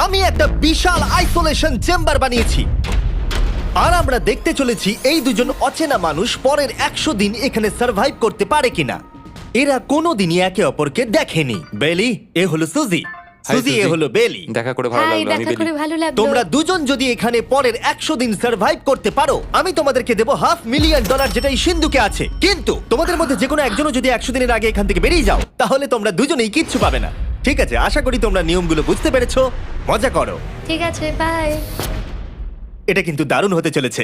আমি একটা বিশাল isolation chamber বানিয়েছি আর আমরা দেখতে চলেছি এই দুজন অচেনা মানুষ পরের 100 দিন এখানে সার্ভাইভ করতে পারে কিনা। এরা কোনোদিনই একে অপরকে দেখেনি। বেলি, এ হলো সুজি, সুজি এ হলো বেলি। দেখা করে ভালো হাই, লাগলো। আমি দেখা করে বেলি। ভালো লাগলো। তোমরা দুজন যদি এখানে পরের 100 দিন সার্ভাইভ করতে পারো, আমি তোমাদেরকে দেবো $500,000 যেটা এই সিন্ধুকে আছে। কিন্তু তোমাদের মধ্যে যে কোনো একজনও যদি 100 দিনের আগে এখান থেকে বেরিয়ে যাও, তাহলে তোমরা দুজনেই কিচ্ছু পাবে না। ঠিক আছে, আশা করি তোমরা নিয়মগুলো বুঝতে পেরেছো। মজা করো। ঠিক আছে, বাই। এটা কিন্তু দারুণ হতে চলেছে।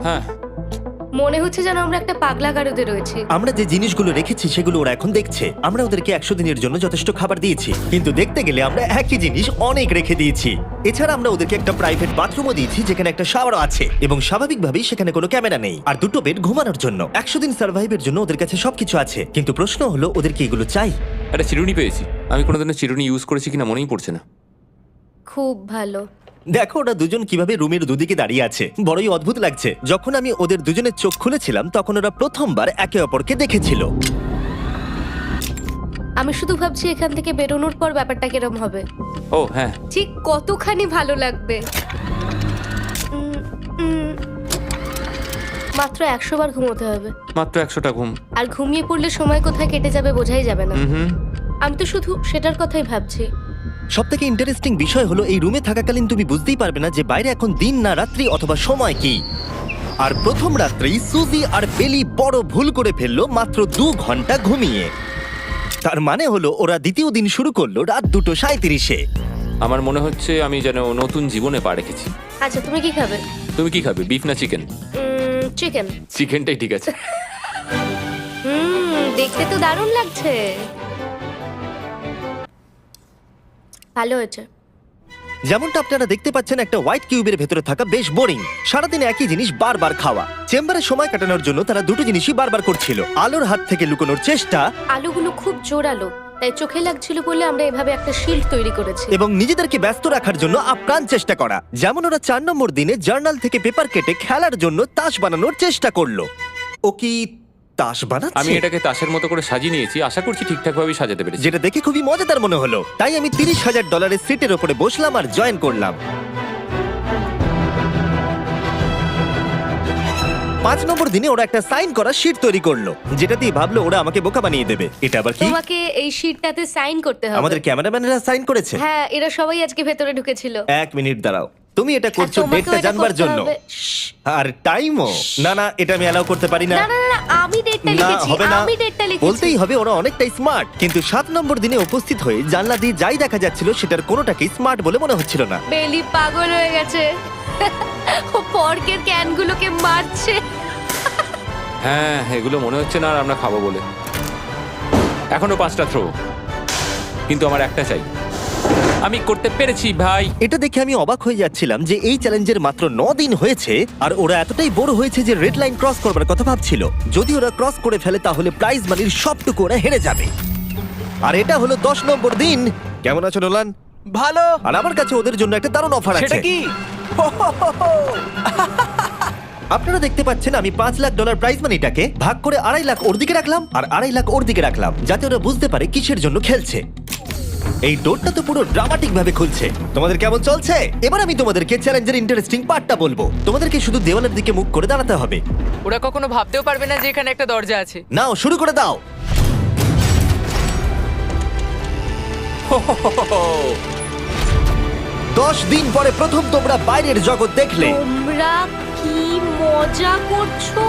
হ্যাঁ, মনে হচ্ছে যেন আমরা একটা পাগলা গারদে রয়েছি। আমরা যে জিনিসগুলো রেখেছি সেগুলো ওরা এখন দেখছে। আমরা ওদেরকে 100 দিনের জন্য যথেষ্ট খাবার দিয়েছি, কিন্তু দেখতে গেলে আমরা একই জিনিস অনেক রেখে দিয়েছি। এছাড়া আমরা ওদেরকে একটা প্রাইভেট বাথরুমও দিয়েছি যেখানে একটা শাওয়ারও আছে, এবং স্বাভাবিকভাবেই সেখানে কোনো ক্যামেরা নেই, আর দুটো বেড ঘুমানোর জন্য। 100 দিন সার্ভাইভের জন্য ওদের কাছে সবকিছু আছে, কিন্তু প্রশ্ন হলো ওদেরকে এগুলো চাই। একটা চিরুনি পেয়েছি। আমি কোনোদিনও চিরুনি ইউজ করেছি কিনা মনেই পড়ছে না। খুব ভালো। দেখো ওরা দুজন কিভাবে রুমের দুদিকে দাঁড়িয়ে আছে, বড়ই অদ্ভুত লাগছে। যখন আমি ওদের দুজনের চোখ খুলেছিলাম তখন ওরা প্রথমবার একে অপরকে দেখেছিল। আমি শুধু ভাবছি এখান থেকে বেরোনোর পর ব্যাপারটা কিরম হবে। ও হ্যাঁ, ঠিক কতখানি ভালো লাগবে। মাত্র 100 বার ঘুমোতে হবে, মাত্র 100টা ঘুম। আর ঘুমিয়ে পড়লে সময় কোথায় কেটে যাবে বোঝাই যাবে না। হুম। আমি তো শুধু সেটার কথাই ভাবছি। সবথেকে ইন্টারেস্টিং বিষয় হলো এই রুমে থাকাকালীন তুমি বুঝতেই পারবে না যে বাইরে এখন দিন না রাত্রি অথবা সময় কি। আর প্রথম রাত্রেই সুজি আর বেলি বড় ভুল করে ফেললো মাত্র 2 ঘন্টা ঘুমিয়ে। তার মানে হলো ওরা দ্বিতীয় দিন শুরু করলো রাত 2:37-এ। আমার মনে হচ্ছে আমি যেন নতুন জীবনে পা রেখেছি। আচ্ছা, তুমি কি খাবে? তুমি কি খাবে, বিফ না চিকেন? চিকেন। চিকেনটাই ঠিক আছে। দেখতে তো দারুণ লাগছে। ভালো হয়েছে। যেমনটা আপনারা দেখতে পাচ্ছেন, একটা হোয়াইট কিউবের ভেতরে থাকা বেশ বোরিং। সারাদিন একই জিনিস বারবার খাওয়া। চেম্বারে সময় কাটানোর জন্য তারা দুটো জিনিসই বারবার করছিল: আলোর হাত থেকে লুকোনোর চেষ্টা আলুগুলো খুব জোরালো, তাই চোখে লাগছিল বলে আমরা এভাবে একটা শিল্ড তৈরি করেছি। এবং নিজেদেরকে ব্যস্ত রাখার জন্য আপ্রাণ চেষ্টা করা। যেমন ওরা 4 নম্বর দিনে জার্নাল থেকে পেপার কেটে খেলার জন্য তাস বানানোর চেষ্টা করলো। ও কি তাস বানাচ্ছে? আমি এটাকে তাসের মতো করে সাজিয়ে নিয়েছি, আশা করছি ঠিকঠাকভাবে সাজাতে পেরেছি। যেটা দেখে খুবই মজাদার মনে হলো, তাই আমি $30,000 সিটের ওপরে বসলাম আর জয়েন করলাম। 5 নম্বর দিনে ওরা একটা সাইন করা শিট তৈরি করলো, যেটা দিয়ে ভাবলো ওরা আমাকে বোকা বানিয়ে দেবে। এটা আবার কি? তোমাকে এই শিটটাতে সাইন করতে হবে। আমাদের ক্যামেরাম্যানেরা সাইন করেছে। হ্যাঁ, এরা সবাই আজকে ভেতরে ঢুকেছিল। 1 মিনিট দাঁড়াও, তুমি এটা আর করছো তোমাকেও ডেটটা এটা জানবার করতে জন্য। হবে। শ্শ্। আর টাইমও না, না এটা আমি অ্যালাউ করতে পারি না। না না না, আমি ডেটটা না লিখেছি। হবে না, আমি ডেটটা লিখেছি। বলতেই হবে ওরা অনেকটাই স্মার্ট। কিন্তু 7 নম্বর দিনে উপস্থিত হয়ে জানলা দিয়ে যাই দেখা যাচ্ছিল সেটার কোনোটাকেই স্মার্ট বলে মনে হচ্ছিল না। বেলি পাগল হয়ে গেছে। ও পর্কের ক্যানগুলোকে মারছে। হ্যাঁ, এগুলো মনে হচ্ছে না আর আমরা খাবো বলে। এখনো 5টা থ্রো, কিন্তু আমার একটা চাই। আমি করতে পেরেছি ভাই। এটা দেখে আমি অবাক হয়ে যাচ্ছিলাম যে এই চ্যালেঞ্জের মাত্র 9 দিন হয়েছে আর ওরা এতটাই বড় হয়েছে যে রেড লাইন ক্রস করবার কথা ভাবছিল। যদি ওরা ক্রস করে ফেলে তাহলে প্রাইজ মানির সবটুকু ওরা হেরে যাবে। আর এটা হলো 10 নম্বর দিন। কেমন আছো নোলান? ভালো। আর আমার কাছে ওদের জন্য একটা দারুণ অফার আছে। সেটা কি? আপনারা দেখতে পাচ্ছেন আমি $5 লাখ প্রাইজ মানিটাকে ভাগ করে 2.5 লাখ ওর দিকে রাখলাম আর 2.5 লাখ ওর দিকে রাখলাম, যাতে ওরা বুঝতে পারে কিসের জন্য খেলছে। এই ডোরটা তো পুরো ড্রামাটিক ভাবে খুলছে। তোমাদের কেমন চলছে? এবার আমি তোমাদেরকে চ্যালেঞ্জের ইন্টারেস্টিং পার্টটা বলবো। তোমাদেরকে শুধু দেওয়ালের দিকে মুখ করে দাঁড়াতে হবে। ওরা কখনো ভাবতেও পারবে না যে এখানে একটা দরজা আছে। নাও শুরু করে দাও। 10 দিন পরে প্রথম তোমরা বাইরের জগৎ দেখলে। তোমরা কি মজা করছো?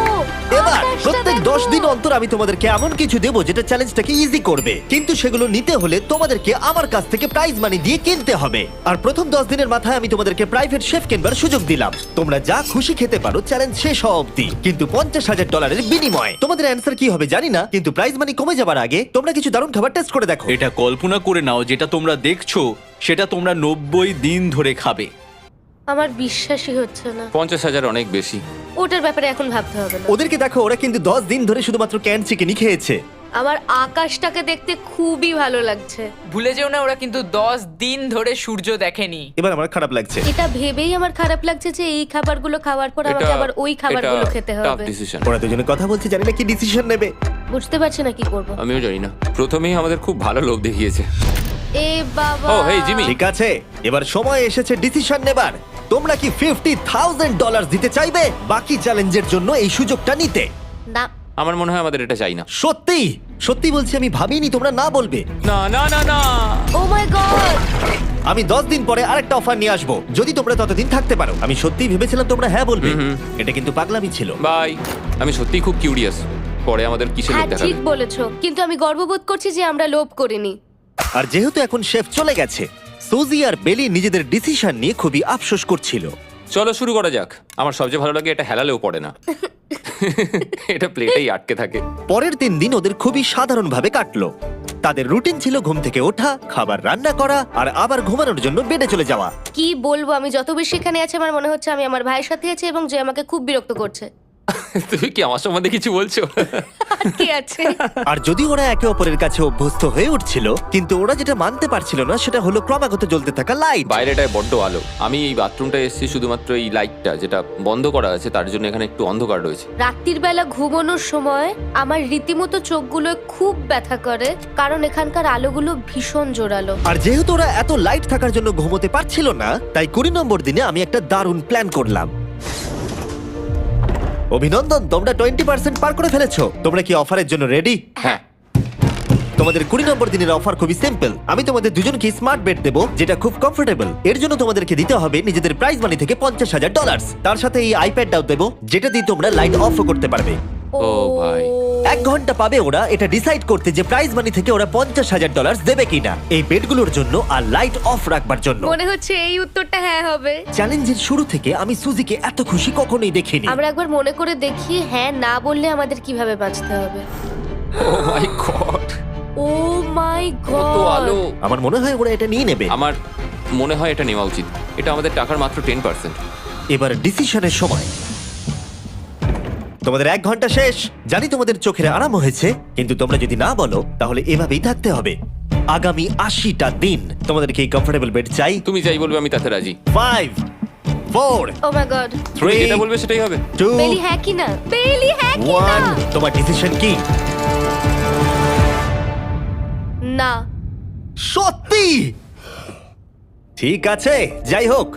এবার আকাশটা প্রত্যেক দেখো। 10 দিন অন্তর আমি তোমাদেরকে এমন কিছু দেবো যেটা চ্যালেঞ্জটাকে ইজি করবে, কিন্তু সেগুলো নিতে হলে তোমাদেরকে আমার কাছ থেকে প্রাইজ মানি দিয়ে কিনতে হবে। আর প্রথম 10 দিনের মাথায় আমি তোমাদেরকে প্রাইভেট শেফ কিনবার সুযোগ দিলাম। তোমরা যা খুশি খেতে পারো চ্যালেঞ্জ শেষ হওয়া অবধি, কিন্তু $50,000 বিনিময়ে। তোমাদের অ্যান্সার কি হবে জানি না, কিন্তু প্রাইজ মানি কমে যাবার আগে তোমরা কিছু দারুণ খাবার টেস্ট করে দেখো। এটা কল্পনা করে নাও, যেটা তোমরা দেখছো সেটা তোমরা 90 দিন ধরে খাবে। আমার বিশ্বাসই হচ্ছে না। 50,000 অনেক বেশি। ওটার ব্যাপারে এখন ভাবতে হবে না। ওদেরকে দেখো, ওরা কিন্তু 10 দিন ধরে শুধুমাত্র ক্যান চিকেনই খেয়েছে। আমার আকাশটাকে দেখতে খুবই ভালো লাগছে। ভুলে যেও না ওরা কিন্তু 10 দিন ধরে সূর্য দেখেনি। এবার আমার খারাপ লাগছে। এটা ভেবেই আমার খারাপ লাগছে যে এই খাবারগুলো খাওয়ার পর আমাকে আবার ওই খাবারগুলো খেতে টাফ হবে। ডিসিশন। ওরা দুজনে কথা বলছে, জানি না কি ডিসিশন নেবে। বুঝতে পারছি না কি করব। আমিও জানি না, প্রথমেই আমাদের খুব ভালো লোভ দেখিয়েছে। এ বাবা। ও, হেই, জিমি। ঠিক আছে, এবার সময় এসেছে ডিসিশন নেবার। তোমরা কি $50,000 দিতে চাইবে বাকি চ্যালেঞ্জের জন্য এই সুযোগটা নিতে? না। আমার মনে হয় আমাদের এটা চাই না। সত্যি সত্যি বলছি, আমি ভাবিনি তোমরা না বলবে। না না না না। ও মাই গড। আমি 10 দিন পরে আরেকটা অফার নিয়ে আসবো, যদি তোমরা ততদিন থাকতে পারো। আমি সত্যিই ভেবেছিলাম তোমরা হ্যাঁ বলবে। এটা কিন্তু পাগলামি ছিল। বাই। আমি সত্যিই খুব কিউরিয়াস, পরে আমাদের কিসের লোভ হ্যাঁ দেখাবে। ঠিক বলেছো, কিন্তু আমি গর্ববোধ করছি যে আমরা লোভ করিনি। আর যেহেতু এখন শেফ চলে গেছে, সুজি আর বেলি নিজেদের ডিসিশন নিয়ে খুবই আফসোস করছিল। চলো শুরু করা যাক। আমার সবচেয়ে ভালো লাগে এটা হেলালেও পড়ে না। এটা প্লেটেই আটকে থাকে। পরের 3 দিন ওদের খুবই সাধারণভাবে কাটলো। তাদের রুটিন ছিল ঘুম থেকে ওঠা, খাবার রান্না করা আর আবার ঘুমানোর জন্য বেডে চলে যাওয়া। কি বলবো, আমি যত বেশি এখানে আছি আমার মনে হচ্ছে আমি আমার ভাইয়ের সাথে আছি এবং যে আমাকে খুব বিরক্ত করছে। তুমি কি আমার সম্বন্ধে কিছু বলছো? আর কি আছে? আর যদি ওরা একে অপরের কাছে অভ্যস্ত হয়ে উঠছিল, কিন্তু ওরা যেটা মানতে পারছিল না সেটা হলো ক্রমাগত জ্বলতে থাকা লাইট। বাইরেটায় বড্ড আলো। আমি এই বাথরুমটা এসেছি শুধুমাত্র এই লাইটটা যেটা বন্ধ করা আছে তার জন্য এখানে একটু অন্ধকার রয়েছে। রাত্রির বেলা ঘুমানোর সময় আমার রীতিমতো চোখগুলো খুব ব্যথা করে, কারণ এখানকার আলোগুলো ভীষণ জোরালো। আর যেহেতু ওরা এত লাইট থাকার জন্য ঘুমোতে পারছিল না, তাই 20 নম্বর দিনে আমি একটা দারুণ প্ল্যান করলাম। অভিনন্দন, তোমরা 20% পার করে ফেলেছো। তোমরা কি অফারের জন্য রেডি? হ্যাঁ। তোমাদের 20 নম্বর দিনের অফার খুবই সিম্পল। আমি তোমাদের দুজনকে স্মার্ট বেড দেবো, যেটা খুব কমফোর্টেবল। এর জন্য তোমাদেরকে দিতে হবে নিজেদের প্রাইজ মানি থেকে $50,000। তার সাথে এই আইপ্যাডটাও দেবো, যেটা দিয়ে তোমরা লাইট অফও করতে পারবে। ও ভাই। 1 ঘন্টা পাবে ওরা এটা ডিসাইড করতে যে প্রাইজ মানি থেকে ওরা $50,000 দেবে কিনা এই বেডগুলোর জন্য আর লাইট অফ রাখবার জন্য। মনে হচ্ছে এই উত্তরটা হ্যাঁ হবে। চ্যালেঞ্জের শুরু থেকে আমি সুজিকে এত খুশি কখনোই দেখিনি। আমরা একবার মনে করে দেখি হ্যাঁ না বললে আমাদের কিভাবে বাঁচতে হবে। ও মাই গড। ও মাই কত আলো। গড। আমার মনে হয় ওরা এটা নিয়ে নেবে। আমার মনে হয় এটা নেওয়া উচিত। এটা আমাদের টাকার মাত্র 10%। এবার ডিসিশনের সময়। তোমাদের 1 ঘন্টা শেষ। জানি তোমাদের চোখের আরাম হয়েছে, কিন্তু তোমরা যদি না বলো তাহলে এভাবেই থাকতে হবে আগামী 80টা দিন। তোমাদেরকে এই কমফোর্টেবল বেড চাই। তুমি যাই বলবে আমি তাতে রাজি। 5 4 ও মাই গড। তুমি 3 যেটা বলবে সেটাই হবে। 2 বেলি হ্যাঁ কি না? বেলি হ্যাঁ কি না? 1 তোমার ডিসিশন কি? না। সত্যি? ঠিক আছে, যাই হোক,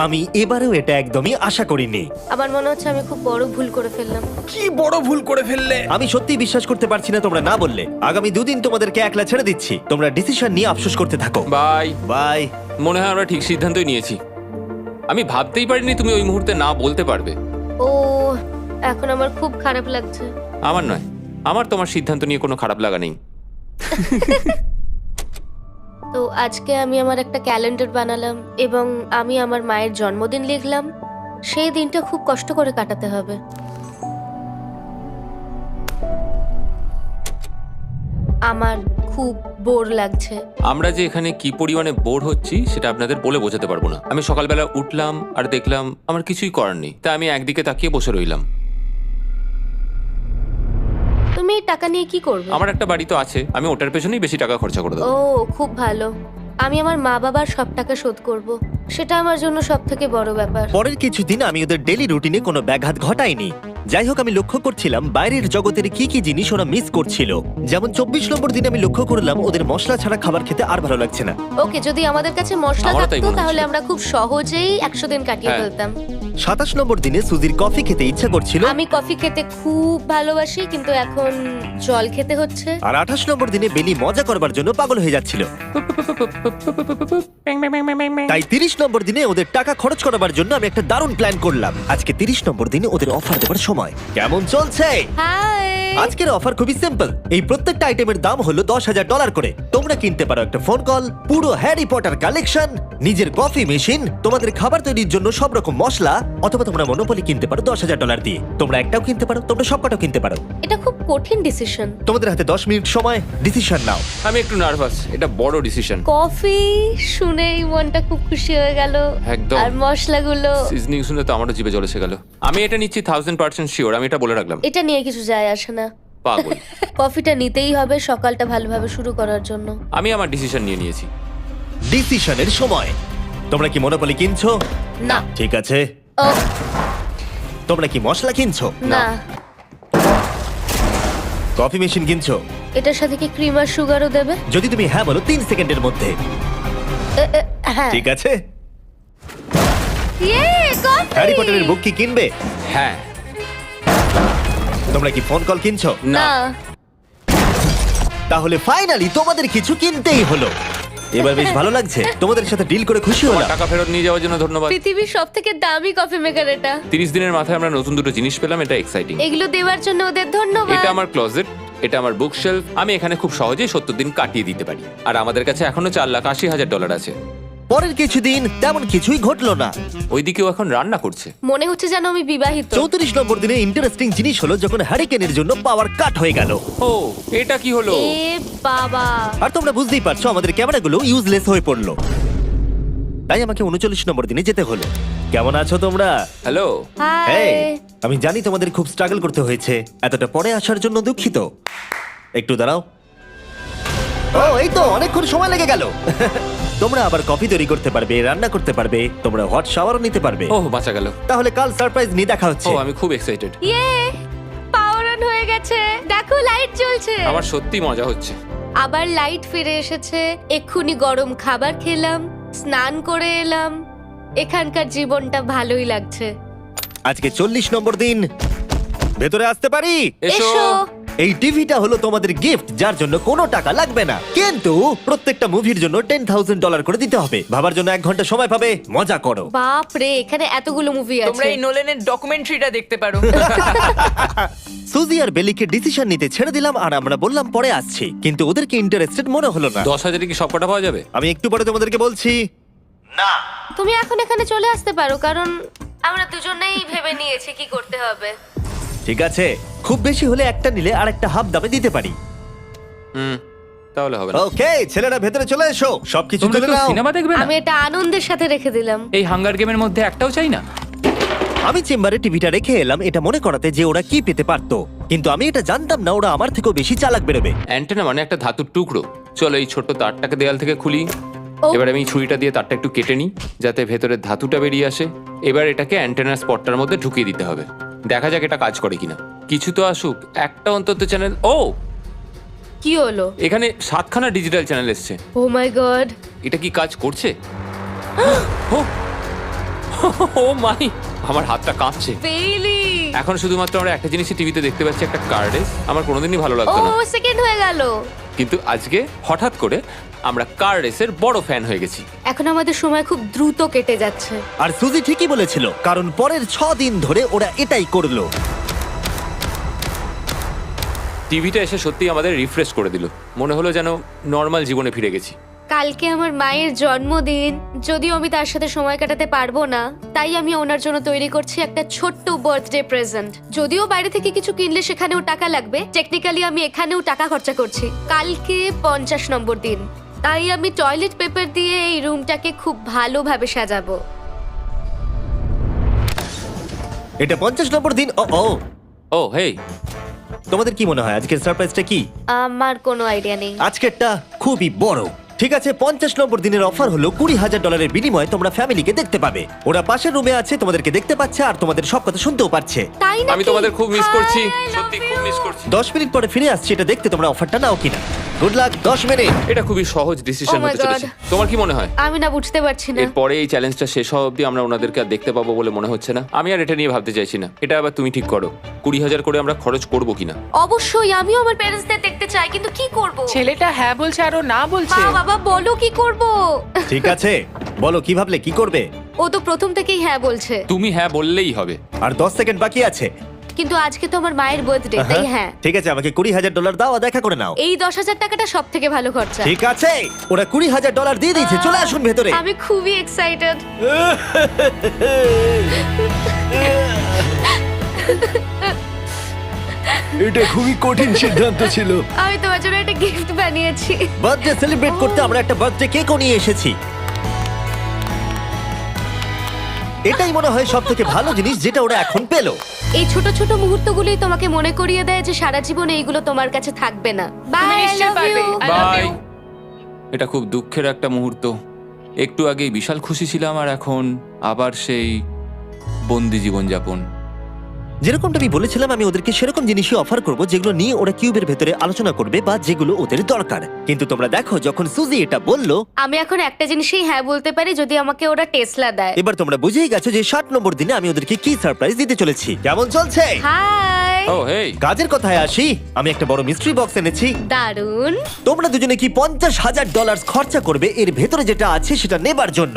আমি এবারেও এটা একদমই আশা করিনি। আমার মনে হচ্ছে আমি খুব বড় ভুল করে ফেললাম। কি বড় ভুল করে ফেললে। আমি সত্যি বিশ্বাস করতে পারছি না তোমরা না বললে। আগামী 2 দিন তোমাদেরকে একলা ছেড়ে দিচ্ছি। তোমরা ডিসিশন নিয়ে আফসোস করতে থাকো। বাই। বাই। মনে হয় আমরা ঠিক সিদ্ধান্তই নিয়েছি। আমি ভাবতেই পারিনি তুমি ওই মুহূর্তে না বলতে পারবে। ও এখন আমার খুব খারাপ লাগছে। আমার নয়, আমার তোমার সিদ্ধান্ত নিয়ে কোনো খারাপ লাগা নেই। তো আজকে আমি আমার একটা ক্যালেন্ডার বানালাম এবং আমি আমার মায়ের জন্মদিন লিখলাম। সেই দিনটা খুব কষ্ট করে কাটাতে হবে। আমার খুব বোর লাগছে। আমরা যে এখানে কি পরিমাণে বোর হচ্ছি সেটা আপনাদের বলে বোঝাতে পারবো না। আমি সকালবেলা উঠলাম আর দেখলাম আমার কিছুই করার নেই, তাই আমি একদিকে তাকিয়ে বসে রইলাম। তুমি এই টাকা নিয়ে কি করবে? আমার একটা বাড়ি তো আছে, আমি ওটার পেছনেই বেশি টাকা খরচা করে ও দেবো। খুব ভালো। আমি আমার মা বাবার সব টাকা শোধ করব। সেটা আমার জন্য সব থেকে বড় ব্যাপার। পরের কিছুদিন আমি ওদের ডেলি রুটিনে কোনো ব্যাঘাত ঘটাইনি। যাই হোক, আমি লক্ষ্য করছিলাম বাইরের জগতের কি কি জিনিস ওরা মিস করছিল। যেমন 24 নম্বর দিনে আমি লক্ষ্য করলাম ওদের মশলা ছাড়া খাবার খেতে আর ভালো লাগছে না। ওকে, যদি আমাদের কাছে মশলা আমারও তাই থাকতো মনে হচ্ছে। তাহলে আমরা খুব সহজেই 100 দিন কাটিয়ে হ্যাঁ। ফেলতাম। 27 নম্বর দিনে সুজির কফি খেতে ইচ্ছা করছিল, আমি কফি খেতে খুব ভালোবাসি, কিন্তু এখন জল খেতে হচ্ছে। আর 28 নম্বর দিনে বেলি মজা করবার জন্য পাগল হয়ে যাচ্ছিল। তাই 30 নম্বর দিনে ওদের টাকা খরচ করাবার জন্য আমি একটা দারুণ প্ল্যান করলাম। আজকে 30 নম্বর দিনে ওদের অফার দেবার সময়। কেমন চলছে? হাই। আজকের অফার খুবই সিম্পল। এই প্রত্যেকটা আইটেমের দাম হলো $10,000 করে। তোমরা কিনতে পারো একটা ফোন কল, পুরো হ্যারি পটার কালেকশন, নিজের কফি মেশিন, তোমাদের খাবার তৈরির জন্য সব রকম মশলা, অথবা তোমরা মনোপলি কিনতে পারো $10,000 দিয়ে। তোমরা একটাও কিনতে পারো, তোমরা সবকটাও কিনতে পারো। এটা খুব কঠিন ডিসিশন। তোমাদের হাতে 10 মিনিট সময়, ডিসিশন নাও। আমি একটু নার্ভাস, এটা বড় ডিসিশন। কফি শুনেই মনটা খুব খুশি হয়ে গেল। একদম। আর মশলাগুলো, সিজনিং শুনে তো আমারও জিভে জল এসে গেল। আমি এটা নিচ্ছি 1000% শিওর, আমি এটা বলে রাখলাম। এটা নিয়ে কিছু যায় আসে না। পাগল। কফিটা নিতেই হবে সকালটা ভালোভাবে শুরু করার জন্য। আমি আমার ডিসিশন নিয়ে নিয়েছি। ডিসিশনের সময়। তোমরা কি মনোপলি কিনছো? না। ঠিক আছে। ও তোমরা কি মশলা কিনছো? না। কফি মেশিন কিনছো? এটার সাথে কি ক্রিম আর সুগারও দেবে? যদি তুমি হ্যাঁ বলো 3 সেকেন্ডের মধ্যে। হ্যাঁ। ঠিক আছে। ইয়ে, কফি! হ্যারি পটারের বুক কি কিনবে? হ্যাঁ। তোমরা কি ফোন কল কিনছো? না। তাহলে ফাইনালি তোমাদের কিছু কিনতেই হলো। এবার বেশ ভালো লাগছে। তোমাদের সাথে ডিল করে খুশি আমার হলাম। টাকা ফেরত নিয়ে যাওয়ার জন্য ধন্যবাদ। পৃথিবীর সবথেকে দামি কফি মেকার এটা। 30 দিনের মাথায় আমরা নতুন দুটো জিনিস পেলাম, এটা এক্সাইটিং। এগুলো দেওয়ার জন্য ওদের ধন্যবাদ। এটা আমার ক্লোজেট, এটা আমার বুকশেলফ। আমি এখানে খুব সহজেই 70 দিন কাটিয়ে দিতে পারি। আর আমাদের কাছে এখনো $4,80,000 আছে। পরের কিছুদিন তেমন কিছুই ঘটলো না। ওইদিকেও এখন রান্না করছে। মনে হচ্ছে যেন আমি বিবাহিত। 34 নম্বর দিনে ইন্টারেস্টিং জিনিস হলো যখন হ্যারিকেনের জন্য পাওয়ার কাট হয়ে গেল। ও, এটা কি হলো? এ বাবা! আর তোমরা বুঝতেই পারছো আমাদের ক্যামেরাগুলো ইউজলেস হয়ে পড়লো। তাই আমাকে 39 নম্বর দিনে যেতে হলো। কেমন আছো তোমরা? হ্যালো। হাই। হেই, আমি জানি তোমাদের খুব স্ট্রাগল করতে হয়েছে। এতটা পরে আসার জন্য দুঃখিত। একটু দাঁড়াও। ও, এই তো অনেকক্ষণ সময় লেগে গেল। তোমরা আবার কফি তৈরি করতে পারবে, রান্না করতে পারবে, তোমরা হট শাওয়ারও নিতে পারবে। ওহ, বাঁচা গেল। তাহলে কাল সারপ্রাইজ নিয়ে দেখা হচ্ছে। ও, আমি খুব এক্সাইটেড। ইয়ে! পাওয়ার অন হয়ে গেছে। দেখো লাইট জ্বলছে। আমার সত্যি মজা হচ্ছে। আবার লাইট ফিরে এসেছে। এক্ষুনি গরম খাবার খেলাম, স্নান করে এলাম। এখানকার জীবনটা ভালোই লাগছে। আজকে 40 নম্বর দিন। ভেতরে আসতে পারি? এসো। এই টিভিটা হলো তোমাদের গিফট, যার জন্য কোনো টাকা লাগবে না, কিন্তু প্রত্যেকটা মুভির জন্য $10,000 করে দিতে হবে। ভাবার জন্য 1 ঘন্টা সময় পাবে। মজা করো। বাপ রে, এখানে এতগুলো মুভি তোমরা আছে। এই নোলেনের ডকুমেন্টারিটা দেখতে পারো। সুজি আর বেলিকে ডিসিশন নিতে ছেড়ে দিলাম আর আমরা বললাম পরে আসছি, কিন্তু ওদেরকে ইন্টারেস্টেড মনে হলো না। 10,000-এ কি সবকটা পাওয়া যাবে? আমি একটু পরে তোমাদেরকে বলছি। না, তুমি এখন এখানে চলে আসতে পারো, কারণ আমরা দুজনেই ভেবে নিয়েছি কি করতে হবে। ঠিক আছে, খুব বেশি হলে একটা নিলে আর একটা হাফ দামে দিতে পারি। তাহলে হবে না। ওকে, ছেলেরা ভেতরে চলে এসো। সবকিছু তোমরা তুলে কেউ নাও। সিনেমা দেখবে না? আমি এটা আনন্দের সাথে রেখে দিলাম। এই হাঙ্গার গেমের মধ্যে একটাও চাই না। আমি চেম্বারে টিভিটা রেখে এলাম এটা মনে করাতে যে ওরা কি পেতে পারতো, কিন্তু আমি এটা জানতাম না ওরা আমার থেকেও বেশি চালাক বেরোবে। অ্যান্টেনা মানে একটা ধাতুর টুকরো। চলো এই ছোট্ট তারটাকে দেয়াল থেকে খুলি। ও। এবার আমি ছুরিটা দিয়ে তারটা একটু কেটে নিই যাতে ভেতরে ধাতুটা বেরিয়ে আসে। এবার এটাকে অ্যান্টেনার স্পটটার মধ্যে ঢুকিয়ে দিতে হবে। দেখা যাক এটা কাজ করে কিনা। কিছু তো আসুক, একটা অন্তত চ্যানেল। ও, কি হলো? এখানে 7খানা ডিজিটাল চ্যানেল এসছে। ও মাই গড! এটা কি কাজ করছে? ও, ও মাই, আমার হাতটা কাঁপছে। বেইলি! এখন শুধুমাত্র আমরা একটা জিনিসই টিভিতে দেখতে পাচ্ছি, একটা কার্ডেস। আমার কোনোদিনই ভালো ও, লাগতো না, সেকেন্ড হয়ে গেল। কিন্তু আজকে হঠাৎ করে আমরা কার রেসের বড় ফ্যান হয়ে গেছি। এখন আমাদের সময় খুব দ্রুত কেটে যাচ্ছে। আর সুজি ঠিকই বলেছিল, কারণ পরের 6 দিন ধরে ওরা এটাই করলো। টিভিটা এসে সত্যি আমাদের রিফ্রেশ করে দিল। মনে হলো যেন নর্মাল জীবনে ফিরে গেছি। কালকে আমার মায়ের জন্মদিন, যদিও আমি তার সাথে সময় কাটাতে পারবো না, তাই আমি ওনার জন্য তৈরি করছি একটা ছোট্ট বার্থডে প্রেজেন্ট। যদিও বাইরে থেকে কিছু কিনলে সেখানেও টাকা লাগবে, টেকনিক্যালি আমি এখানেও টাকা খরচা করছি। কালকে 50 নম্বর দিন, তাই আমি টয়লেট পেপার দিয়ে এই রুমটাকে খুব ভালোভাবে সাজাবো। এটা 50 নম্বর দিন। ও ও, ও হেই, তোমাদের কি মনে হয় আজকের সারপ্রাইজটা কি? আমার কোনো আইডিয়া নেই। আজকেরটা খুবই বড়। ঠিক আছে, 50 নম্বর দিনের অফার হলো $20,000 বিনিময়ে তোমরা ফ্যামিলিকে দেখতে পাবে। ওরা পাশের রুমে আছে, তোমাদেরকে দেখতে পাচ্ছে আর তোমাদের সব কথা শুনতেও পাচ্ছে। তাই না? আমি তোমাদের খুব মিস করছি, সত্যি খুব মিস করছি। 10 মিনিট পরে ফিরে আসছি এটা দেখতে তোমরা অফারটা নাও কিনা। Good luck. 10 মিনিট। এটা খুবই সহজ ডিসিশন Oh my হতে চলেছে। God. তোমার কি মনে হয়? আমি না বুঝতে পারছি না। এরপরে এই চ্যালেঞ্জটা শেষ হওয়া অবধি আমরা ওনাদেরকে আর দেখতে পাবো বলে মনে হচ্ছে না। আমি আর এটা নিয়ে ভাবতে চাইছি না। এটা আবার তুমি ঠিক করো, 20,000 করে আমরা খরচ করবো কিনা। অবশ্যই আমিও আমার প্যারেন্টসদের দেখতে চাই, কিন্তু কি করব? ছেলেটা হ্যাঁ বলছে আর ও না বলছে। মা বাবা বলো কি করব? ঠিক আছে, বলো কি ভাবলে, কি করবে? ও তো প্রথম থেকেই হ্যাঁ বলছে, তুমি হ্যাঁ বললেই হবে। আর 10 সেকেন্ড বাকি আছে। কিন্তু আজকে তো আমার মায়ের বার্থডে, তাই হ্যাঁ। ঠিক আছে, আমাকে $20,000 দাও আর দেখা করে নাও। এই 10,000 টাকাটা সব থেকে ভালো খরচা। ঠিক আছে, ওরা $20,000 দিয়ে দিয়েছে। চলে আসুন ভেতরে। আমি খুবই এক্সাইটেড। এটা খুবই কঠিন সিদ্ধান্ত ছিল। আমি তোমার জন্য একটা গিফট বানিয়েছি। বার্থডে সেলিব্রেট করতে আমরা একটা বার্থডে কেকও নিয়ে এসেছি। এটাই মনে হয় সব থেকে ভালো জিনিস যেটা ওরা এখন পেলো। এই ছোট ছোট মুহূর্তগুলোই তোমাকে মনে করিয়ে দেয় যে সারা জীবনে এইগুলো তোমার কাছে থাকবে না। তুমি বাই, আই নিশ্চয়ই লাভ পারবে। You. I love bye. you. এটা খুব দুঃখের একটা মুহূর্ত। একটু আগেই বিশাল খুশি ছিলাম আর এখন আবার সেই বন্দি জীবনযাপন। যেরকমটা আমি বলেছিলাম, আমি ওদেরকে সেরকম জিনিসই অফার করব যেগুলো নিয়ে ওরা কিউবের ভেতরে আলোচনা করবে বা যেগুলো ওদের দরকার। কিন্তু তোমরা দেখো, যখন সুজি এটা বললো, আমি এখন একটা জিনিসই হ্যাঁ বলতে পারি, যদি আমাকে ওরা টেসলা দেয়। এবার তোমরা বুঝেই গেছো যে 60 নম্বর দিনে আমি ওদেরকে কি সারপ্রাইজ দিতে চলেছি। কেমন চলছে? হাই, ও হেই, কাজের কথায় আসি, আমি একটা বড় মিস্ট্রি বক্স এনেছি। দারুন। তোমরা দুজনে কি $50,000 খরচা করবে এর ভেতরে যেটা আছে সেটা নেবার জন্য?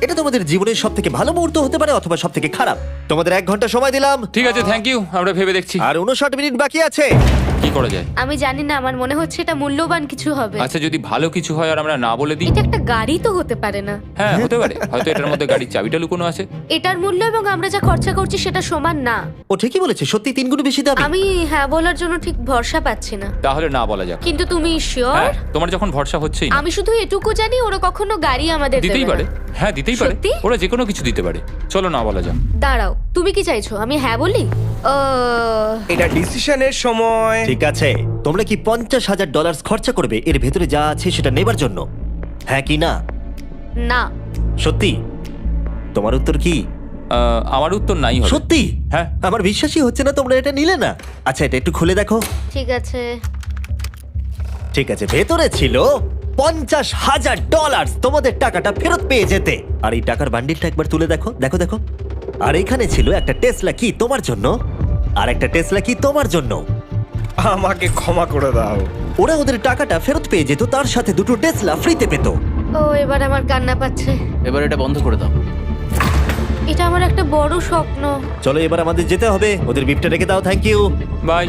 এটা তোমাদের জীবনের সব থেকে ভালো মুহূর্ত হতে পারে অথবা সব থেকে খারাপ। তোমাদের 1 ঘন্টা সময় দিলাম ঠিক আছে, থ্যাংক ইউ, আমরা ভেবে দেখছি আর 59 মিনিট বাকি আছে। কি করা যায়। আমি জানি না, আমার মনে হচ্ছে এটা মূল্যবান কিছু হবে। আচ্ছা, যদি ভালো কিছু হয় আর আমরা না বলে দিই? এটা একটা গাড়ি তো হতে পারে না? হ্যাঁ, হতে পারে, হয়তো এটার মধ্যে গাড়ির চাবিটা লুকোনো আছে। এটার মূল্য এবং আমরা যা খরচা করছি সেটা সমান না। ও ঠিকই বলেছে, সত্যি 3 গুণ বেশি দাবি। আমি হ্যাঁ বলার জন্য ঠিক ভরসা পাচ্ছি না। তাহলে না বলা যাক। কিন্তু তুমি শিওর? হ্যাঁ, তোমার যখন ভরসা হচ্ছেই না। আমি শুধু এটুকু জানি, ওরা কখনো গাড়ি আমাদের দিতেই দেবে পারে। না। হ্যাঁ, দিতেই পারে, সত্যি? ওরা যে কোনো কিছু দিতে পারে। চলো না বলা যাক। দাঁড়াও, তুমি কি চাইছো আমি হ্যাঁ বলি? এটা ডিসিশনের সময়। ঠিক আছে, তোমরা কি $50,000 খরচা করবে এর ভেতরে যা আছে সেটা নেবার জন্য? হ্যাঁ কি না? না। সত্যি? তোমার উত্তর কি? আমার উত্তর নাই হবে। সত্যি? হ্যাঁ। আমার বিশ্বাসই হচ্ছে না তোমরা এটা নিলে না। আচ্ছা, এটা একটু খুলে দেখো। ঠিক আছে। ঠিক আছে, ভেতরে ছিল $50,000। তোমাদের টাকাটা ফেরত পেয়ে যেতে। আর এই টাকার বান্ডিলটা একবার তুলে দেখো, দেখো দেখো। আর এখানে ছিল একটা টেসলা কি তোমার জন্য, আর একটা টেসলা কি তোমার জন্য। আমাকে ক্ষমা করে দাও। ওরা ওদের টাকাটা ফেরত পেয়ে যেত, তার সাথে 2টো টেসলা ফ্রিতে পেত। ও, এবার আমার কান্না পাচ্ছে। এবার এটা বন্ধ করে দাও। এটা আমার একটা বড় স্বপ্ন। চলো এবার আমাদের যেতে হবে। ওদের বিপটা রেখে দাও। Thank you. বাই।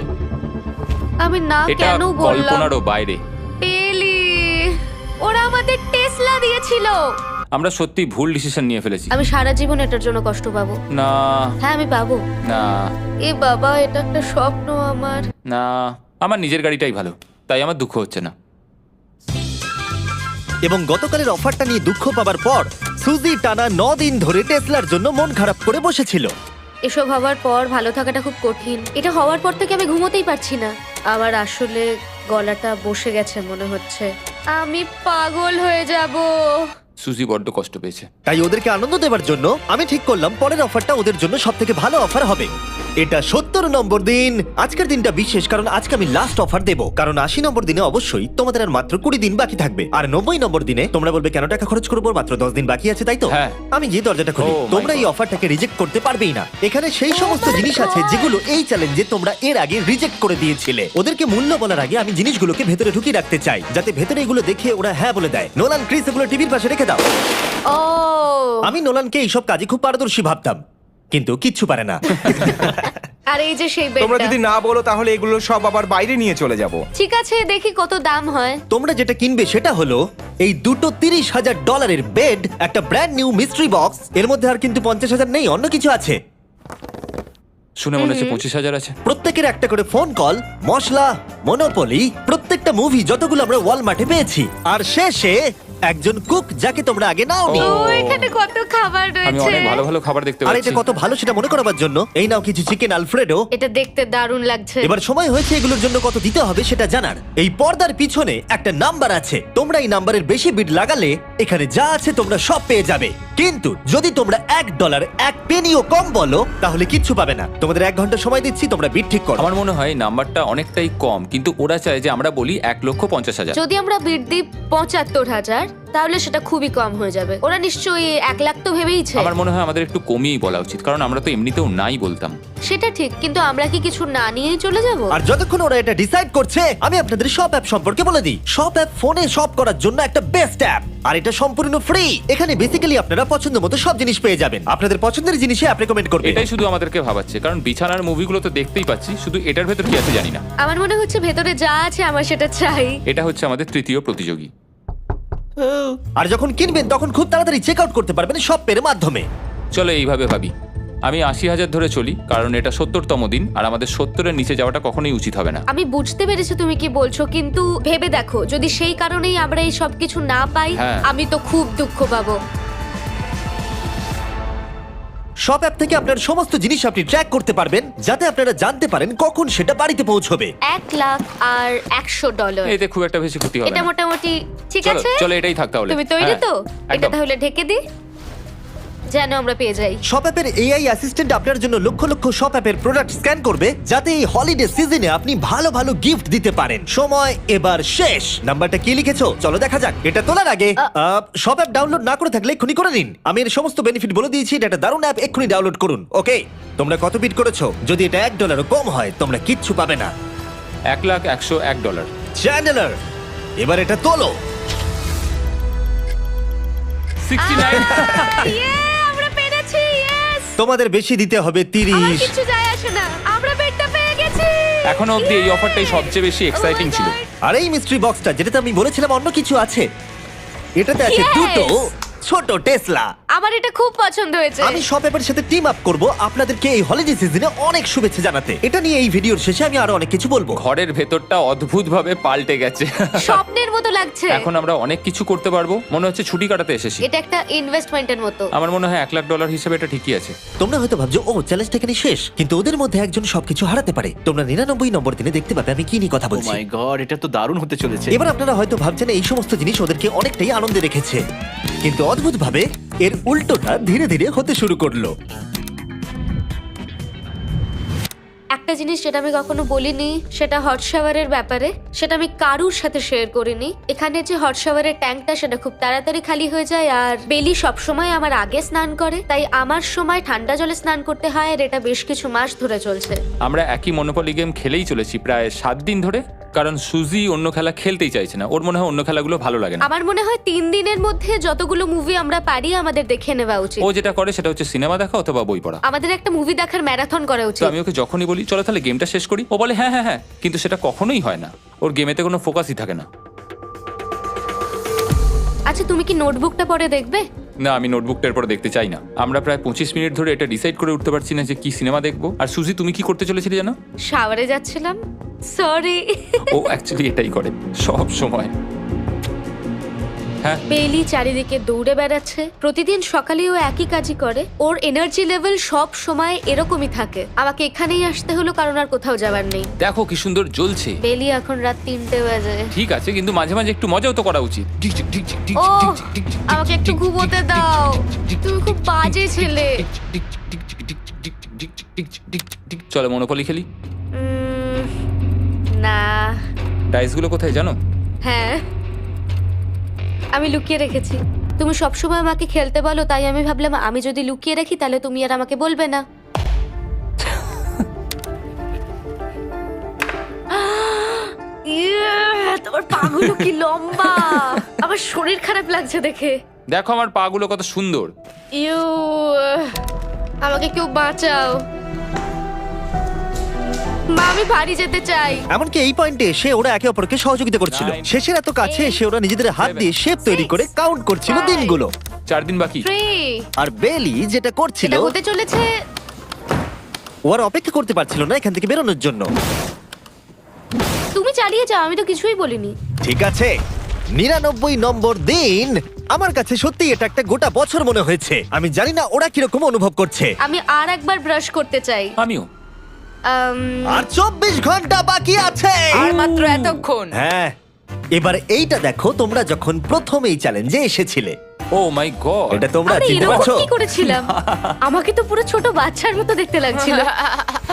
আমি না এটা কেন বললাম? কল্পনারও বাইরে। টেলি, ওরা আমাদের টেসলা দিয়েছিল। আমরা সত্যি ভুল ডিসিশন নিয়ে ফেলেছি। আমি সারা জীবন এটার জন্য কষ্ট পাবো। না হ্যাঁ, আমি পাবো। না এ বাবা, এটা একটা স্বপ্ন আমার। না, আমার নিজের গাড়িটাই ভালো, তাই আমার দুঃখ হচ্ছে না। এবং গতকালের অফারটা নিয়ে দুঃখ পাবার পর সুজি টানা 9 দিন ধরে টেসলার জন্য মন খারাপ করে বসেছিল। এসব হওয়ার পর ভালো থাকাটা খুব কঠিন। এটা হওয়ার পর থেকে আমি ঘুমোতেই পারছি না। আমার আসলে গলাটা বসে গেছে মনে হচ্ছে। আমি পাগল হয়ে যাব। সুজি বড্ড কষ্ট পেয়েছে। তাই ওদেরকে আনন্দ দেওয়ার জন্য আমি ঠিক করলাম পরের অফারটা ওদের জন্য সব থেকে ভালো অফার হবে। এটা 70 নম্বর দিন। আজকের দিনটা বিশেষ কারণ আজকে আমি লাস্ট অফার দেব। কারণ 80 নম্বর দিনে অবশ্যই তোমাদের আর মাত্র 20 দিন বাকি থাকবে। আর 90 নম্বর দিনে তোমরা বলবে কেন টাকা খরচ করবো, মাত্র 10 দিন বাকি আছে, তাই তো? হ্যাঁ। আমি যে দরজাটা খুলি, Oh my তোমরা এই God. অফারটাকে রিজেক্ট করতে পারবেই না। এখানে সেই সমস্ত জিনিস আছে যেগুলো এই চ্যালেঞ্জে তোমরা এর আগে রিজেক্ট করে দিয়েছিলে। ওদেরকে মূল্য বলার আগে আমি জিনিসগুলোকে ভেতরে ঢুকিয়ে রাখতে চাই, যাতে ভেতরে এগুলো দেখে ওরা হ্যাঁ বলে দেয়। নোলান, ক্রিস, এগুলো টিভির পাশে রেখে দাও। ও, আমি নোলানকে এইসব কাজে খুব পারদর্শী ভাবতাম, কিন্তু কিচ্ছু পারে না। আর এই যে সেই তোমরা বেডটা। যদি না বলো তাহলে এগুলো সব আবার বাইরে নিয়ে চলে যাব। ঠিক আছে, দেখি কত দাম হয়। তোমরা যেটা কিনবে সেটা হলো এই দুটো $30,000 বেড, একটা ব্র্যান্ড নিউ মিস্ট্রি বক্স। এর মধ্যে আর কিন্তু 50,000 নেই, অন্য কিছু আছে। শুনে মনে হচ্ছে 25,000 আছে। প্রত্যেকের একটা করে ফোন কল, মশলা, মনোপলি, প্রত্যেকটা মুভি যতগুলো আমরা ওয়ালমার্টে পেয়েছি, আর শেষে একজন কুক যাকে তোমরা আগে নাওনি। ও, এখানে কত খাবার আমি রয়েছে। অনেক ভালো ভালো খাবার দেখতে আর পাচ্ছি। এটা কত ভালো সেটা মনে করাবার জন্য এই নাও কিছু চিকেন আলফ্রেডো। এটা দেখতে দারুণ লাগছে। এবার সময় হয়েছে এগুলোর জন্য কত দিতে হবে সেটা জানার। এই পর্দার পিছনে একটা নাম্বার আছে, তোমরা এই নাম্বারের বেশি বিড লাগালে এখানে যা আছে তোমরা সব পেয়ে যাবে। কিন্তু যদি তোমরা $1 1 পেনিও কম বলো তাহলে কিচ্ছু পাবে না। তোমাদের 1 ঘন্টা সময় দিচ্ছি, তোমরা বিড ঠিক করো। আমার মনে হয় নাম্বারটা অনেকটাই কম, কিন্তু ওরা চায় যে আমরা বলি 1,50,000। যদি আমরা বিড দিই 75,000, তাহলে সেটা খুবই কম হয়ে যাবে। ওরা নিশ্চয়ই 1 লাখ তো ভেবেইছে। আমার মনে হয় আমাদের একটু কমিয়েই বলা উচিত, কারণ আমরা তো এমনিতেও নাই বলতাম। সেটা ঠিক, কিন্তু আমরা কি কিছু না নিয়েই চলে যাব? আর যতক্ষণ ওরা এটা ডিসাইড করছে, আমি আপনাদের শপ অ্যাপ সম্পর্কে বলে দিই। শপ অ্যাপ ফোনে শপ করার জন্য একটা বেস্ট অ্যাপ, আর এটা সম্পূর্ণ ফ্রি। এখানে বেসিক্যালি আপনারা পছন্দ মতো সব জিনিস পেয়ে যাবেন। আপনাদের পছন্দের জিনিসই অ্যাপ রেকমেন্ড করবে। এটাই শুধু আমাদেরকে ভাবাচ্ছে, কারণ বিছানার মুভিগুলো তো দেখতেই পাচ্ছি, শুধু এটার ভেতর কি আছে জানি না। আমার মনে হচ্ছে ভেতরে যা আছে আমার সেটা চাই। এটা হচ্ছে আমাদের তৃতীয় প্রতিযোগী। আর যখন কিনবেন তখন খুব তাড়াতাড়ি চেক আউট করতে পারবেন শপ পের মাধ্যমে। চলো এইভাবে ভাবি। আমি 80,000 ধরে চলি, কারণ এটা 70তম দিন, আর আমাদের 70-এর নিচে যাওয়াটা কখনোই উচিত হবে না। আমি বুঝতে পেরেছি তুমি কি বলছো, কিন্তু ভেবে দেখো যদি সেই কারণেই আমরা এই সব কিছু না পাই, হ্যাঁ। আমি তো খুব দুঃখ পাবো। শপ অ্যাপ থেকে আপনার সমস্ত জিনিস আপনি ট্র্যাক করতে পারবেন, যাতে আপনারা জানতে পারেন কখন সেটা বাড়িতে পৌঁছবে। 1 লাখ আর $100। এতে খুব একটা বেশি ক্ষতি হবে এটা না। মোটামুটি ঠিক চলো আছে। চলো এটাই থাক তাহলে। তুমি তৈরি হ্যাঁ, তো? এটা একদম। তাহলে ঢেকে দি। যেন আমরা পেয়ে যাই। শপ অ্যাপের এআই অ্যাসিস্ট্যান্ট আপনার জন্য লক্ষ লক্ষ শপ অ্যাপের প্রোডাক্ট স্ক্যান করবে, যাতে এই হলিডে সিজনে আপনি ভালো ভালো গিফট দিতে পারেন। সময় এবার শেষ। নাম্বারটা কি লিখেছো চলো দেখা যাক। এটা তোলার আগে শপ অ্যাপ ডাউনলোড না করে থাকলে এক্ষুনি করে নিন। আমি এর সমস্ত বেনিফিট বলে দিয়েছি। এটা একটা দারুণ অ্যাপ, এক্ষুনি ডাউনলোড করুন। ওকে, তোমরা কত বিট করেছো? যদি এটা $1 কম হয় তোমরা কিচ্ছু পাবে না। $1,101 চ্যান্ডেলার, এবার এটা তোলো। 69 আমরা পেরেছি, ইয়েস! তোমাদের বেশি দিতে হবে আমার 30। কিছু যায় আসে না, আমরা বেডটা পেয়ে গেছি। এখনো অবধি এই অফারটাই সবচেয়ে বেশি এক্সাইটিং ছিল। আর এই মিস্ট্রি বক্সটা, যেটাতে আমি বলেছিলাম অন্য কিছু আছে, এটাতে আছে Yes! দুটো ছোট টেসলা। আমার এটা খুব পছন্দ হয়েছে। আমি শপ অ্যাপের সাথে টিম আপ করব আপনাদেরকে এই হলিডে সিজনে অনেক শুভেচ্ছা জানাতে। এটা নিয়ে এই ভিডিওর শেষে আমি আরো অনেক কিছু বলবো। ঘরের ভেতরটা অদ্ভুতভাবে পাল্টে গেছে। স্বপ্নের মতো লাগছে। এখন আমরা অনেক কিছু করতে পারবো, মনে হচ্ছে ছুটি কাটাতে এসেছি। এটা একটা ইনভেস্টমেন্টের মতো। আমার মনে হয় $1,00,000 হিসেবে এটা ঠিকই আছে। তোমরা হয়তো ভাবছো ও চ্যালেঞ্জটা এখানে শেষ, কিন্তু ওদের মধ্যে একজন সবকিছু হারাতে পারে। তোমরা 99 নম্বর দিনে দেখতে পাবে আমি কি নিয়ে কথা ও বলছি। মাই গড, এটা তো দারুণ হতে চলেছে। এবার আপনারা হয়তো ভাবছেন এই সমস্ত জিনিস ওদেরকে অনেকটাই আনন্দে রেখেছে, কিন্তু অদ্ভুতভাবে এর উল্টোটা ধীরে ধীরে হতে শুরু করলো। একটা জিনিস যেটা আমি কখনো বলিনি, সেটা হট শাওয়ারের ব্যাপারে। সেটা আমি কারুর সাথে শেয়ার করিনি। এখানে যে হট শাওয়ারের ট্যাঙ্কটা, সেটা খুব তাড়াতাড়ি খালি হয়ে যায়। আর বেলি সবসময় আমার আগে স্নান করে, তাই আমার সময় ঠান্ডা জলে স্নান করতে হয়। আর এটা বেশ কিছু মাস ধরে চলছে। আমরা একই মনোপলি গেম খেলেই চলেছি প্রায় 7 দিন ধরে, কারণ সুজি অন্য খেলা খেলতেই চাইছে না। ওর মনে হয় অন্য খেলাগুলো ভালো লাগে না। আমার মনে হয় 3 দিনের মধ্যে যতগুলো মুভি আমরা পারি আমাদের দেখে নেওয়া উচিত। ও যেটা করে সেটা হচ্ছে সিনেমা দেখা অথবা বই পড়া। আমাদের একটা মুভি দেখার ম্যারাথন করা তো উচিত। আমি ওকে যখনই বলি চলো তাহলে গেমটা শেষ করি, ও বলে হ্যাঁ হ্যাঁ হ্যাঁ, কিন্তু সেটা কখনোই হয় না। ওর গেমেতে কোনো ফোকাসই থাকে না। আচ্ছা, তুমি কি নোটবুকটা পরে দেখবে? না, আমি নোটবুকটার পরে দেখতে চাই না। আমরা প্রায় 25 মিনিট ধরে এটা ডিসাইড করে উঠতে পারছি না যে কি সিনেমা দেখবো। আর সুজি, তুমি কি করতে চলেছিলে জানো? শাওয়ারে যাচ্ছিলাম। সরি। ও অ্যাকচুয়ালি এটাই করে সব সময়। হ্যাঁ, বেলি চারিদিকে দৌড়ে বেড়াচ্ছে। প্রতিদিন সকালে ও একই কাজই করে। ওর এনার্জি লেভেল সব সময় এরকমই থাকে। আমাকে এখানেই আসতে হলো, কারণ আর কোথাও যাবার নেই। দেখো কি সুন্দর জ্বলছে। বেলি এখন রাত 3টে বাজে। ঠিক আছে, কিন্তু মাঝে মাঝে একটু মজাও তো করা উচিত। ও, আমাকে একটু ঘুমোতে দাও। তুমি খুব বাজে ছেলে। চলো মনোপলি খেলি। না। ডাইসগুলো কোথায় জানো? হ্যাঁ, আমি লুকিয়ে রেখেছি। তুমি সবসময় আমাকে খেলতে বলো, তাই আমি ভাবলাম আমি যদি লুকিয়ে রাখি তাহলে তুমি আর আমাকে বলবে না। তোমার পাগুলো কি লম্বা! আমার শরীর খারাপ লাগছে দেখে। দেখো আমার পাগুলো কত সুন্দর। ইউ, আমাকে কেউ বাঁচাও। মা, আমি বাড়ি যেতে চাই। এমনকি এই পয়েন্টে এসে ওরা একে অপরকে সহযোগিতা করছিল। 9, শেষের এত কাছে এসে ওরা নিজেদের হাত 7, দিয়ে শেপ তৈরি করে কাউন্ট করছিল 5, দিনগুলো। 4 দিন বাকি। 3, আর বেলি যেটা করছিল, এটা হতে চলেছে। ও আর অপেক্ষা করতে পারছিল না এখান থেকে বেরোনোর জন্য। তুমি চালিয়ে যাও, আমি তো কিছুই বলিনি। ঠিক আছে, 99 নম্বর দিন। আমার কাছে সত্যি এটা একটা গোটা বছর মনে হয়েছে। আমি জানি না ওরা কিরকম অনুভব করছে। আমি আর একবার ব্রাশ করতে চাই। আমিও। আর 24 ঘন্টা বাকি আছে। আর মাত্র এতক্ষণ। হ্যাঁ, এবার এইটা দেখো, তোমরা যখন প্রথম এই চ্যালেঞ্জে এসেছিলে, ও মাই গড। এটা তোমরা আরে চিনতে এরকম পারছো? কি করেছিলাম? আমাকে তো পুরো ছোট বাচ্চার মতো দেখতে লাগছিল।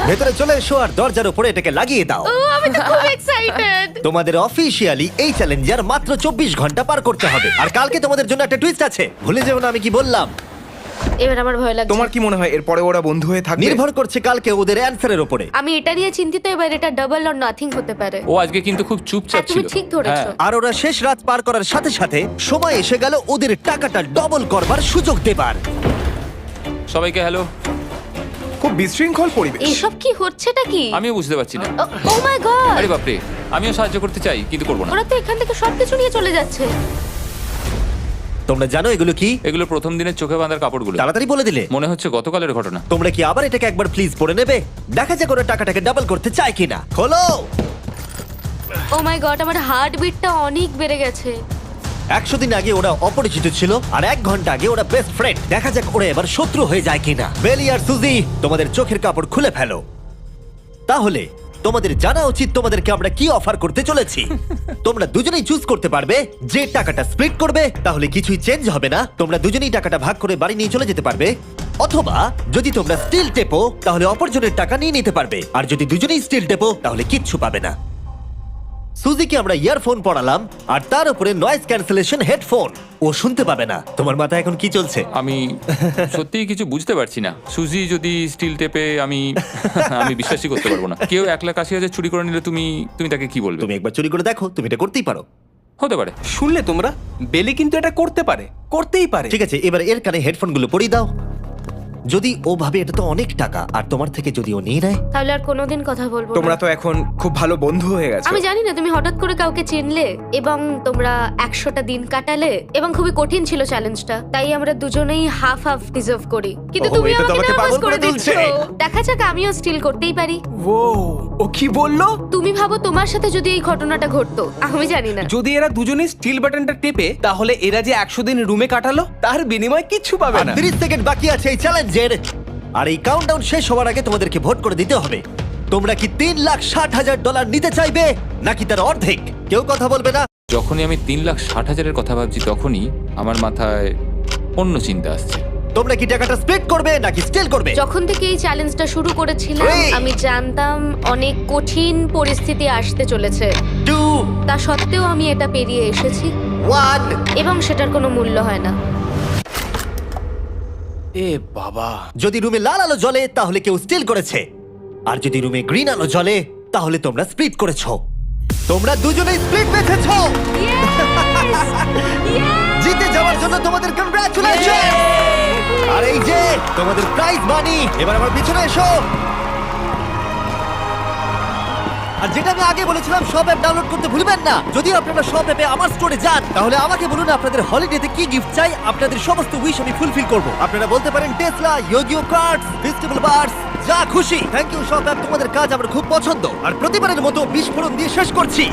ভেতরে চলে এসো আর দরজার উপরে এটাকে লাগিয়ে দাও। ও, আমি তো খুব এক্সাইটেড। তোমাদের অফিসিয়ালি এই চ্যালেঞ্জার মাত্র 24 ঘন্টা পার করতে হবে। আর কালকে তোমাদের জন্য একটা টুইস্ট আছে, ভুলে যেও না আমি কি বললাম। এবার আমার ভয় লাগছে। তোমার কি মনে হয় এরপরে ওরা বন্ধু হয়ে থাকবে? নির্ভর করছে কালকে ওদের অ্যানসারের উপরে। আমি এটা নিয়ে চিন্তিত। এবার এটা ডাবল অর নাথিং হতে পারে। ও আজকে কিন্তু খুব চুপচাপ হ্যাঁ, তুমি ছিল। ঠিক ধরেছো। হ্যাঁ। আর ওরা শেষ রাত পার করার সাথে সাথে সময় এসে গেল ওদের টাকাটা ডবল করবার সুযোগ দেবার। সবাইকে হ্যালো। খুব বিশৃঙ্খল পরিবেশ। এসব কি হচ্ছেটা কি? আমিও বুঝতে পারছি না। ও মাই গড! আরে বাপরে, আমিও সাহায্য করতে চাই কিন্তু করবো না। ওরা তো এখান থেকে সবকিছু নিয়ে চলে যাচ্ছে। তোমরা জানো এগুলো কি? এগুলো প্রথম দিনের চোখে বাঁধার কাপড়গুলো। তাড়াতাড়ি বলে দিলে। মনে হচ্ছে গতকালের ঘটনা। তোমরা কি আবার এটাকে একবার প্লিজ পড়ে নেবে? দেখা যাক ওরা টাকাটাকে ডাবল করতে চায় কিনা। খোলো। ও মাই গড, আমার হার্ট বিটটা অনেক বেড়ে গেছে। 100 দিন আগে ওরা অপরিচিত ছিল, আর 1 ঘন্টা আগে ওরা বেস্ট ফ্রেন্ড। দেখা যাক ওরা এবার শত্রু হয়ে যায় কিনা। বেলি আর সুজি, তোমাদের চোখের কাপড় খুলে ফেলো। তাহলে তোমাদের জানা উচিত তোমাদেরকে আমরা কি অফার করতে চলেছি। তোমরা দুজনেই চুজ করতে পারবে যে টাকাটা স্প্লিট করবে, তাহলে কিছুই চেঞ্জ হবে না, তোমরা দুজনেই টাকাটা ভাগ করে বাড়ি নিয়ে চলে যেতে পারবে। অথবা যদি তোমরা স্টিল টেপো তাহলে অপরজনের টাকা নিয়ে নিতে পারবে, আর যদি দুজনেই স্টিল টেপো তাহলে কিচ্ছু পাবে না। সুজিকে আমরা ইয়ারফোন পড়ালাম আর তার উপরে নয়েজ ক্যান্সেলেশন হেডফোন। ও শুনতে পাবে না। তোমার মাথায় এখন কি চলছে? আমি সত্যিই কিছু বুঝতে পারছি না। সুজি যদি স্টিল টেপে আমি বিশ্বাসই করতে পারবো না। কেউ 1,80,000 চুরি করে নিলে তুমি তাকে কি বলবে? তুমি একবার চুরি করে দেখো, তুমি এটা করতেই পারো। হতে পারে। শুনলে তোমরা, বেলি কিন্তু এটা করতেই পারে। ঠিক আছে, এবার এর কানে হেডফোনগুলো পরিয়ে দাও। যদি ও ভাবে এটা তো অনেক টাকা আর তোমার থেকে যদি ও নিয়ে নেয়, তাহলে আর কোনোদিন কথা বলবো না। তোমরা তো এখন খুব ভালো বন্ধু হয়ে গেছো। আমি জানি না তুমি হঠাৎ করে কাউকে চিনলে এবং তোমরা 100টা দিন কাটালে এবং খুবই কঠিন ছিল চ্যালেঞ্জটা, তাই আমরা দুজনেই হাফ হাফ ডিজার্ভ করি। কিন্তু ওহো, তুমি এটা তো আমাকে আমাকে নার্ভাস পাগল করে করে দিচ্ছ। তুলছে। দেখা যাক, আমিও স্টিল করতেই পারি। ও কি বললো? তুমি ভাবো তোমার সাথে যদি এই ঘটনাটা ঘটতো, আমি জানি না। যদি এরা দুজনেই স্টিল বাটনটা টেপে, তাহলে এরা যে 100 দিন রুমে কাটালো তার বিনিময়ে কিচ্ছু পাবে আর না। 30 সেকেন্ড বাকি আছে এই চ্যালেঞ্জের। আর এই কাউন্টডাউন শেষ হওয়ার আগে তোমাদেরকে ভোট করে দিতে হবে। তোমরা কি $3,60,000 নিতে চাইবে নাকি তার অর্ধেক? কেউ কথা বলবে না। যখনই আমি 3,60,000-এর কথা ভাবছি তখনই আমার মাথায় অন্য চিন্তা আসছে। তোমরা কি টাকাটা স্প্লিট করবে নাকি স্টিল করবে? যখন থেকে এই চ্যালেঞ্জটা শুরু করেছিলাম Three. আমি জানতাম অনেক কঠিন পরিস্থিতি আসতে চলেছে, 2, তা সত্ত্বেও আমি এটা পেরিয়ে এসেছি 1। এবং সেটার কোনো মূল্য হয় না। এ বাবা, যদি রুমে লাল আলো জ্বলে তাহলে কেউ স্টিল করেছে, আর যদি রুমে গ্রিন আলো জ্বলে তাহলে তোমরা স্প্লিট করেছো। তোমরা দুজনেই স্প্লিট বেঁচেছো। জিতে যাওয়ার জন্য তোমাদের কংগ্রাচুলেশন। আর এই যে তোমাদের প্রাইজ মানি। এবার আমার পিছনে এসো। আর যেটা আমি আগে বলেছিলাম, সব অ্যাপ ডাউনলোড করতে ভুলবেন না। যদি আপনারা সব অ্যাপে আমার স্টোরে যান তাহলে আমাকে বলুন আপনাদের হলিডেতে কি গিফট চাই। আপনাদের সমস্ত উইশ আমি ফুলফিল করব। আপনারা বলতে পারেন টেসলা, ইয়োগিও কার্ডস, ফেস্টিভ্যাল বার্স, যা খুশি। থ্যাংক ইউ সব অ্যাপ, তোমাদের কাজ আমার খুব পছন্দ। আর প্রতিবারের মতো বিস্ফোরণ দিয়ে শেষ করছি।